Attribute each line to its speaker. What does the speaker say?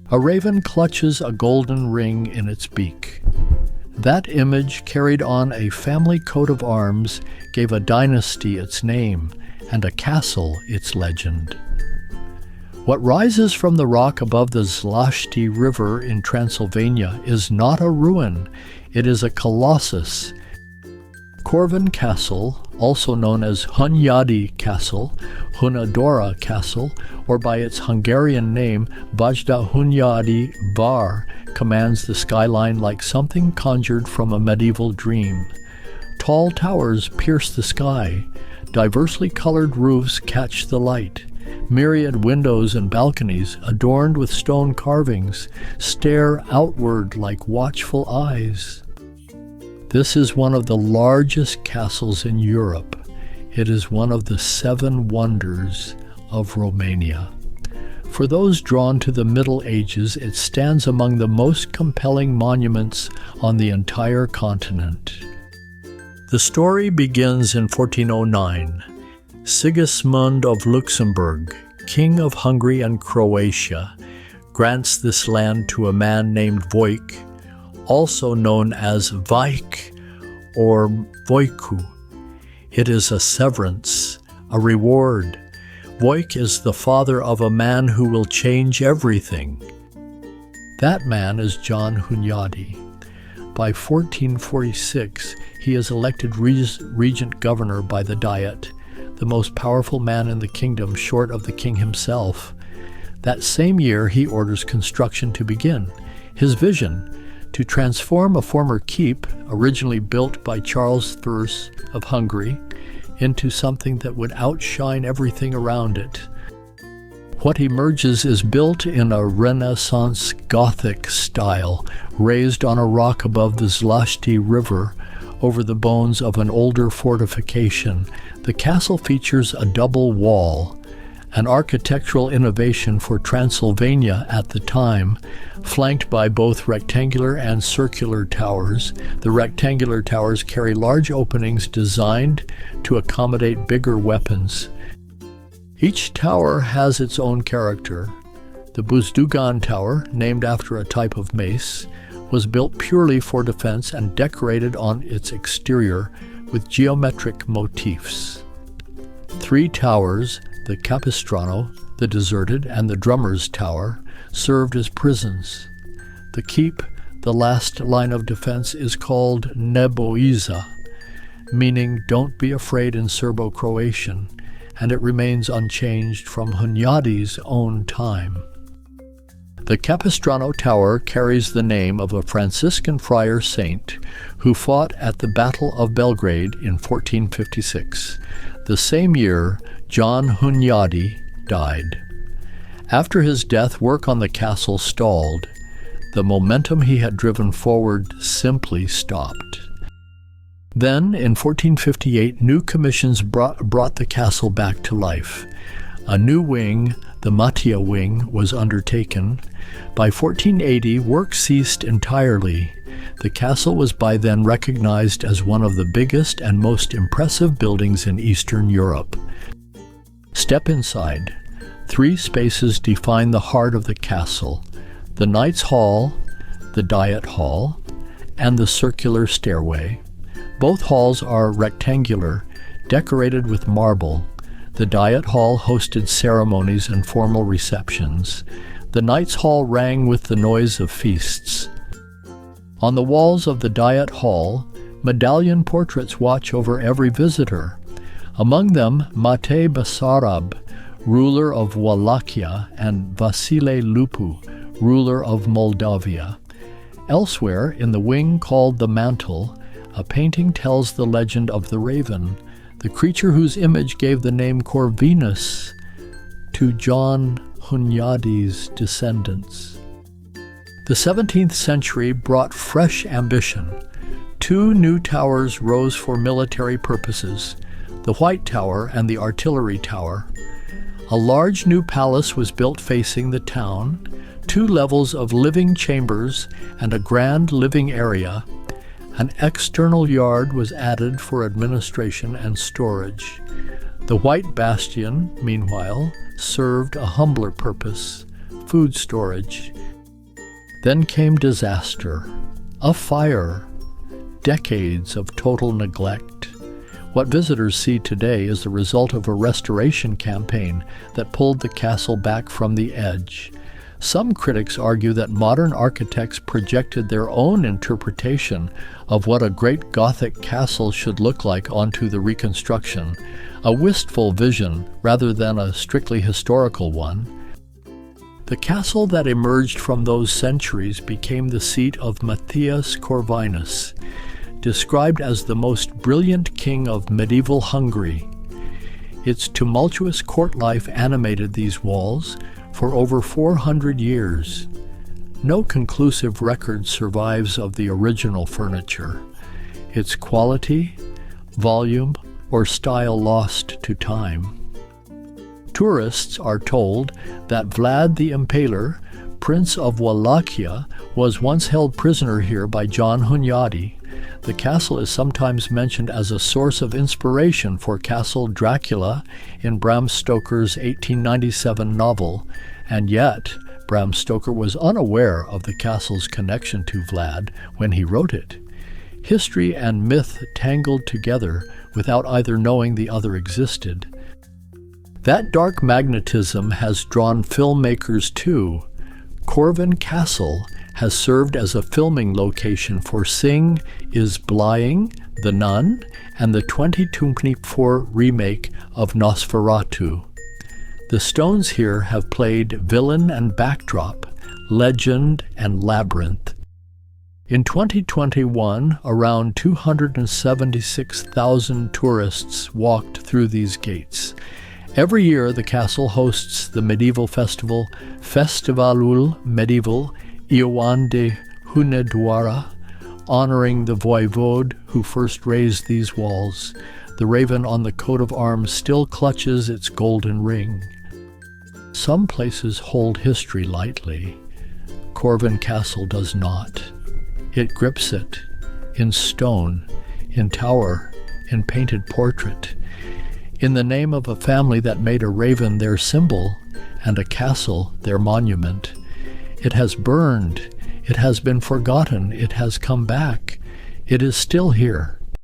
Speaker 1: A raven clutches a golden ring in its beak. That image carried on a family coat of arms, gave a dynasty its name, and a castle its legend. What rises from the rock above the Zlashti River in Transylvania is not a ruin, it is a colossus. Corvin Castle, also known as Hunyadi Castle, Hunedoara Castle, or by its Hungarian name Vajda Hunyadi Vár, commands the skyline like something conjured from a medieval dream. Tall towers pierce the sky, diversely colored roofs catch the light. Myriad windows and balconies, adorned with stone carvings, stare outward like watchful eyes. This is one of the largest castles in Europe. It is one of the 7 wonders of Romania. For those drawn to the Middle Ages, it stands among the most compelling monuments on the entire continent. The story begins in 1409. Sigismund of Luxembourg, King of Hungary and Croatia, grants this land to a man named Voic, also known as Vaik or Voicu. It is a severance, a reward. Voic is the father of a man who will change everything. That man is John Hunyadi. By 1446, he is elected regent governor by the Diet, the most powerful man in the kingdom short of the king himself. That same year, he orders construction to begin. His vision, to transform a former keep, originally built by Charles I of Hungary, into something that would outshine everything around it. What emerges is built in a Renaissance Gothic style, raised on a rock above the Zlashti River, over the bones of an older fortification. The castle features a double wall, an architectural innovation for Transylvania at the time, flanked by both rectangular and circular towers. The rectangular towers carry large openings designed to accommodate bigger weapons. Each tower has its own character. The Buzdugan Tower, named after a type of mace, was built purely for defense and decorated on its exterior with geometric motifs. 3 towers, the Capistrano, the Deserted, and the Drummer's Tower, served as prisons. The keep, the last line of defense, is called Neboiza, meaning don't be afraid in Serbo-Croatian, and it remains unchanged from Hunyadi's own time. The Capistrano Tower carries the name of a Franciscan friar saint who fought at the Battle of Belgrade in 1456. The same year, John Hunyadi died. After his death, work on the castle stalled. The momentum he had driven forward simply stopped. Then, in 1458, new commissions brought the castle back to life. A new wing, the Mattia wing, was undertaken. By 1480, work ceased entirely. The castle was by then recognized as one of the biggest and most impressive buildings in Eastern Europe. Step inside. 3 spaces define the heart of the castle: the Knight's Hall, the Diet Hall, and the circular stairway. Both halls are rectangular, decorated with marble. The Diet Hall hosted ceremonies and formal receptions. The Knight's Hall rang with the noise of feasts. On the walls of the Diet Hall, medallion portraits watch over every visitor. Among them, Matei Basarab, ruler of Wallachia, and Vasile Lupu, ruler of Moldavia. Elsewhere, in the wing called the Mantle, a painting tells the legend of the raven, the creature whose image gave the name Corvinus to John Hunyadi's descendants. The 17th century brought fresh ambition. 2 new towers rose for military purposes, the White Tower and the Artillery Tower. A large new palace was built facing the town, 2 levels of living chambers and a grand living area. An external yard was added for administration and storage. The White Bastion, meanwhile, served a humbler purpose: food storage. Then came disaster, a fire, decades of total neglect. What visitors see today is the result of a restoration campaign that pulled the castle back from the edge. Some critics argue that modern architects projected their own interpretation of what a great Gothic castle should look like onto the reconstruction, a wistful vision rather than a strictly historical one. The castle that emerged from those centuries became the seat of Matthias Corvinus, described as the most brilliant king of medieval Hungary. Its tumultuous court life animated these walls for over 400 years. No conclusive record survives of the original furniture. Its quality, volume, or style lost to time. Tourists are told that Vlad the Impaler, Prince of Wallachia, was once held prisoner here by John Hunedoara. The castle is sometimes mentioned as a source of inspiration for Castle Dracula in Bram Stoker's 1897 novel, and yet Bram Stoker was unaware of the castle's connection to Vlad when he wrote it. History and myth tangled together without either knowing the other existed. That dark magnetism has drawn filmmakers too. Corvin Castle has served as a filming location for Sing is Blying, The Nun, and the 2024 remake of Nosferatu. The stones here have played villain and backdrop, legend and labyrinth. In 2021, around 276,000 tourists walked through these gates. Every year, the castle hosts the medieval festival Festivalul Medieval Ioan de Hunedoara, honoring the voivode who first raised these walls. The raven on the coat of arms still clutches its golden ring. Some places hold history lightly. Corvin Castle does not. It grips it, in stone, in tower, in painted portrait, in the name of a family that made a raven their symbol and a castle their monument. It has burned, it has been forgotten, it has come back. It is still here.